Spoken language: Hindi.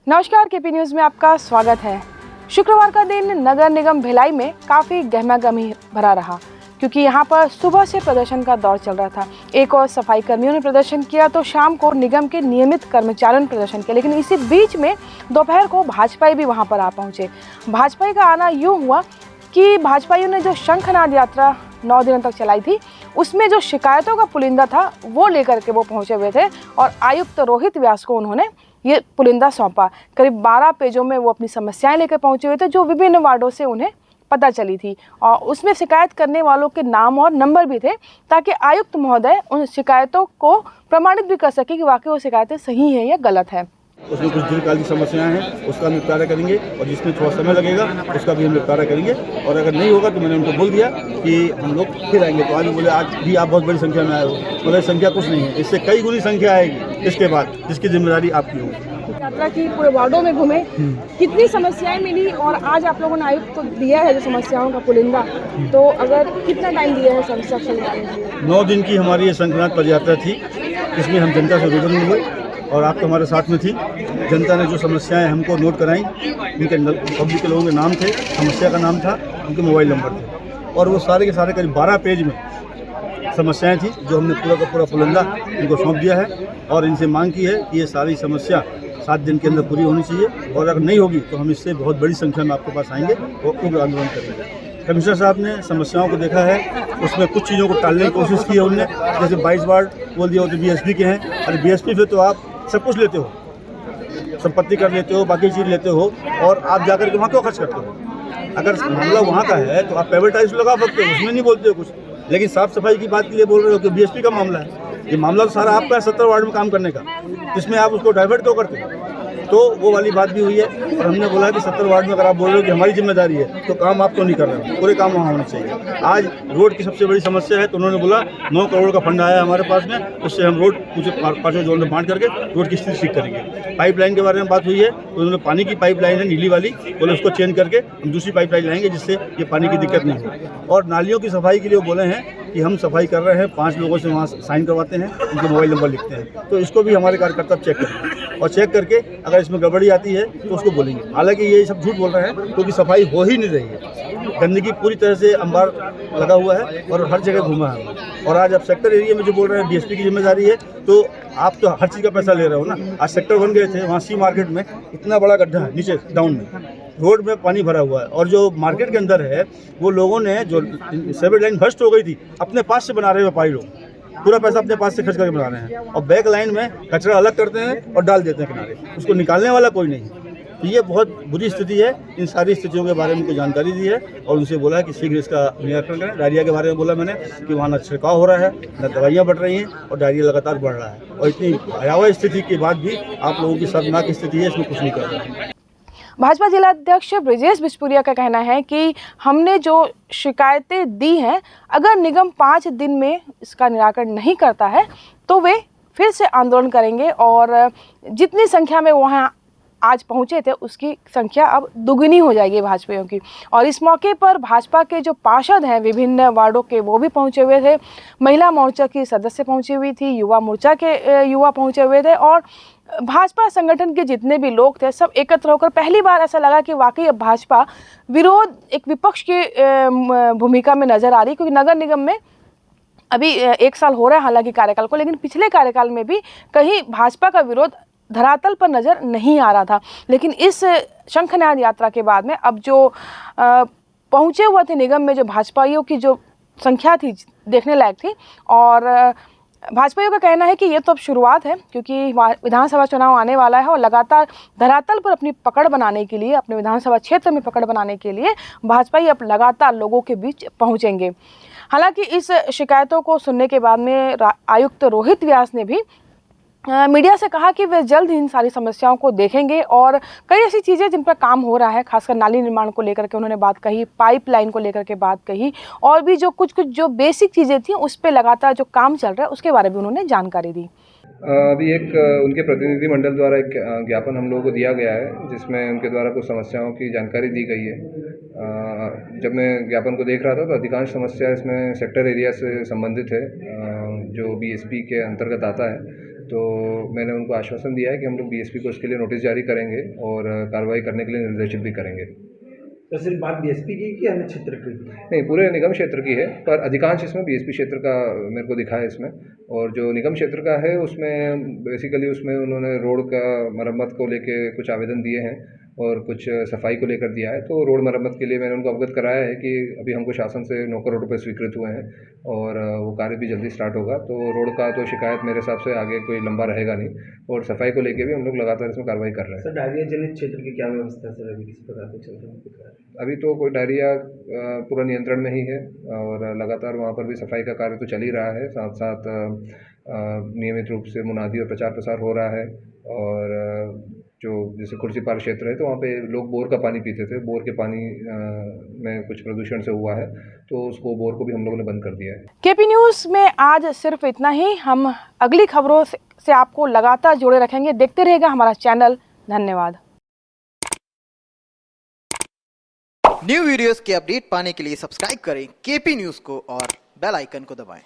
नमस्कार, केपी न्यूज़ में आपका स्वागत है। शुक्रवार का दिन नगर निगम भिलाई में काफ़ी गहमागहमी भरा रहा, क्योंकि यहाँ पर सुबह से प्रदर्शन का दौर चल रहा था। एक और सफाई कर्मियों ने प्रदर्शन किया तो शाम को निगम के नियमित कर्मचारियों ने प्रदर्शन किया, लेकिन इसी बीच में दोपहर को भाजपाई भी वहाँ पर आ पहुँचे। भाजपाई का आना यूँ हुआ कि भाजपाइयों ने जो शंखनाद यात्रा 9 दिनों तक चलाई थी, उसमें जो शिकायतों का पुलिंदा था वो लेकर के वो पहुँचे हुए थे और आयुक्त रोहित व्यास को उन्होंने ये पुलिंदा सौंपा। करीब 12 पेजों में वो अपनी समस्याएं लेकर पहुंचे हुए थे, जो विभिन्न वार्डों से उन्हें पता चली थी, और उसमें शिकायत करने वालों के नाम और नंबर भी थे, ताकि आयुक्त महोदय उन शिकायतों को प्रमाणित भी कर सके कि वाकई वो शिकायतें सही हैं या गलत है। उसमें कुछ दीर्घकालीन समस्याएं हैं, उसका निपटारा करेंगे, और जिसमें थोड़ा समय लगेगा उसका भी हम निपटारा करेंगे। और अगर नहीं होगा तो मैंने उनको बोल दिया कि हम लोग फिर आएंगे। तो आज बोले आज भी आप बहुत बड़ी संख्या में आए हो, मतलब संख्या कुछ नहीं है, इससे कई गुनी संख्या आएगी इसके बाद, जिसकी जिम्मेदारी आपकी होगी। यात्रा की पूरे वार्डों में घूमे, कितनी समस्याएं मिली और आज आप लोगों ने आयुक्त को दिया है जो समस्याओं का पुलिंदा, तो अगर कितना टाइम दिया है समस्या सुलझाने के लिए? 9 दिन की हमारी ये शंखनाद पदयात्रा थी, इसमें हम जनता से रूबरू हुए और आप तो हमारे साथ में थी। जनता ने जो समस्याएं हमको नोट कराई, उनके पब्लिक के लोगों के नाम थे, समस्या का नाम था, उनके मोबाइल नंबर थे, और वो सारे के सारे करीब 12 पेज में समस्याएं थी, जो हमने पूरा का पूरा पुलिंदा इनको सौंप दिया है। और इनसे मांग की है कि ये सारी समस्या 7 दिन के अंदर पूरी होनी चाहिए, और अगर नहीं होगी तो हम इससे बहुत बड़ी संख्या में आपके पास आएंगे और उग्र आंदोलन करेंगे। कमिश्नर साहब ने समस्याओं को देखा है, उसमें कुछ चीज़ों को टालने की कोशिश की है उनने, जैसे 22 वार्ड बोल दिया हो तो BSP के हैं। अरे BSP फिर तो आप सब कुछ लेते हो, संपत्ति कर लेते हो, बाकी चीज़ लेते हो, और आप जाकर के वहाँ क्यों खर्च करते हो? अगर मामला वहाँ का है तो आप पेवर्टाइज लगा सकते हो, उसमें नहीं बोलते हो कुछ, लेकिन साफ सफाई की बात के लिए बोल रहे हो कि BSP का मामला है। ये मामला तो सारा आपका है 70 वार्ड में काम करने का, जिसमें आप उसको डाइवर्ट क्यों करते हो? तो वो वाली बात भी हुई है, और हमने बोला कि 70 वार्ड में अगर आप बोल रहे हो कि हमारी जिम्मेदारी है, तो काम आप तो नहीं कर रहे हो, पूरे काम वहाँ होने चाहिए। आज रोड की सबसे बड़ी समस्या है, तो उन्होंने बोला 9 करोड़ का फंड आया हमारे पास में, उससे हम रोड कुछ 5 जोन में बांट करके रोड की स्थिति ठीक करेंगे। पाइपलाइन के बारे में बात हुई है, तो उन्होंने पानी की पाइपलाइन है नीली वाली, बोले उसको चेंज करके हम दूसरी पाइपलाइन लाएंगे, जिससे ये पानी की दिक्कत नहीं हो। और नालियों की सफाई के लिए वो बोले हैं कि हम सफाई कर रहे हैं, 5 लोगों से वहाँ साइन करवाते हैं, उनके मोबाइल नंबर लिखते हैं, तो इसको भी हमारे कार्यकर्ता चेक करेंगे, और चेक करके अगर इसमें गड़बड़ी आती है तो उसको बोलेंगे। हालांकि ये सब झूठ बोल रहे हैं, क्योंकि सफाई हो ही नहीं रही है, गंदगी पूरी तरह से अंबार लगा हुआ है और हर जगह घूमा है। और आज आप सेक्टर एरिया में जो बोल रहे हैं BSP की जिम्मेदारी है, तो आप तो हर चीज़ का पैसा ले रहे हो ना। आज सेक्टर 1 गए थे, वहाँ C मार्केट में इतना बड़ा गड्ढा है, नीचे डाउन में रोड में पानी भरा हुआ है, और जो मार्केट के अंदर है वो लोगों ने जो सेवेज लाइन भ्रष्ट हो गई थी, अपने पास से बना रहे हैं व्यापारी लोग, पूरा पैसा अपने पास से खर्च करके बना रहे हैं, और बैक लाइन में कचरा अलग करते हैं और डाल देते हैं किनारे, उसको निकालने वाला कोई नहीं। तो ये बहुत बुरी स्थिति है। इन सारी स्थितियों के बारे में उनको जानकारी दी है, और उनसे बोला है कि शीघ्र इसका निराकरण करें। डायरिया के बारे में बोला मैंने कि वहाँ न छिड़काव हो रहा है, न दवाइयाँ बढ़ रही हैं, और डायरिया लगातार बढ़ रहा है, और इतनी भयावह स्थिति के बाद भी आप लोगों की शर्मनाक स्थिति है, इसमें कुछ नहीं कर रहे हैं। भाजपा जिला अध्यक्ष ब्रजेश बिचपुरिया का कहना है कि हमने जो शिकायतें दी हैं, अगर निगम 5 दिन में इसका निराकरण नहीं करता है तो वे फिर से आंदोलन करेंगे, और जितनी संख्या में वहाँ आज पहुँचे थे उसकी संख्या अब दुगनी हो जाएगी भाजपाइयों की। और इस मौके पर भाजपा के जो पार्षद हैं विभिन्न वार्डों के, वो भी पहुँचे हुए थे, महिला मोर्चा की सदस्य पहुँची हुई थी, युवा मोर्चा के युवा पहुँचे हुए थे, और भाजपा संगठन के जितने भी लोग थे सब एकत्र होकर पहली बार ऐसा लगा कि वाकई अब भाजपा विरोध एक विपक्ष की भूमिका में नजर आ रही, क्योंकि नगर निगम में अभी 1 साल हो रहा है हालांकि कार्यकाल को, लेकिन पिछले कार्यकाल में भी कहीं भाजपा का विरोध धरातल पर नजर नहीं आ रहा था। लेकिन इस शंखनाद यात्रा के बाद में अब जो पहुंचे हुए थे निगम में, जो भाजपाइयों की जो संख्या थी देखने लायक थी, और भाजपाइयों का कहना है कि ये तो अब शुरुआत है, क्योंकि विधानसभा चुनाव आने वाला है, और लगातार धरातल पर अपनी पकड़ बनाने के लिए, अपने विधानसभा क्षेत्र में पकड़ बनाने के लिए भाजपाई अब लगातार लोगों के बीच पहुंचेंगे। हालांकि इस शिकायतों को सुनने के बाद में आयुक्त रोहित व्यास ने भी मीडिया से कहा कि वे जल्द ही इन सारी समस्याओं को देखेंगे, और कई ऐसी चीज़ें जिन पर काम हो रहा है, खासकर नाली निर्माण को लेकर के उन्होंने बात कही, पाइपलाइन को लेकर के बात कही, और भी जो कुछ जो बेसिक चीज़ें थी उस पर लगातार जो काम चल रहा है उसके बारे में उन्होंने जानकारी दी। अभी एक उनके प्रतिनिधिमंडल द्वारा एक ज्ञापन हम लोगों को दिया गया है, जिसमें उनके द्वारा कुछ समस्याओं की जानकारी दी गई है। जब मैं ज्ञापन को देख रहा था तो अधिकांश समस्या इसमें सेक्टर एरिया से संबंधित है, जो BSP के अंतर्गत आता है। तो मैंने उनको आश्वासन दिया है कि हम लोग बीएसपी को इसके लिए नोटिस जारी करेंगे और कार्रवाई करने के लिए निर्देशित भी करेंगे। तो सिर्फ बात बीएसपी की अन्य क्षेत्र की? नहीं, पूरे निगम क्षेत्र की है, पर अधिकांश इसमें बीएसपी क्षेत्र का मेरे को दिखा है इसमें। और जो निगम क्षेत्र का है उसमें बेसिकली उसमें उन्होंने रोड का मरम्मत को लेके कुछ आवेदन दिए हैं और कुछ सफाई को लेकर दिया है। तो रोड मरम्मत के लिए मैंने उनको अवगत कराया है कि अभी हमको शासन से 9 करोड़ रुपये स्वीकृत हुए हैं और वो कार्य भी जल्दी स्टार्ट होगा। तो रोड का तो शिकायत मेरे हिसाब से आगे कोई लंबा रहेगा नहीं और सफाई को लेके भी हम लोग लगातार इसमें कार्रवाई कर रहे हैं। सर, डायरिया जनित क्षेत्र की क्या व्यवस्था है सर? अभी किस प्रकार से चल रहा है? अभी तो कोई डायरिया पूरा नियंत्रण में ही है और लगातार वहाँ पर भी सफाई का कार्य तो चल ही रहा है। साथ साथ नियमित रूप से मुनादी और प्रचार प्रसार हो रहा है। और जो जैसे खुर्सीपार क्षेत्र है तो वहाँ पे लोग बोर का पानी पीते थे, बोर के पानी में कुछ प्रदूषण से हुआ है, तो उसको बोर को भी हम लोगों ने बंद कर दिया है। केपी न्यूज़ में आज सिर्फ इतना ही। हम अगली खबरों से आपको लगातार जोड़े रखेंगे। देखते रहेगा हमारा चैनल। धन्यवाद। न्यू वीडियोस के अपडेट पाने के लिए सब्सक्राइब करें केपी न्यूज़ को और बेल आइकन को दबाएं।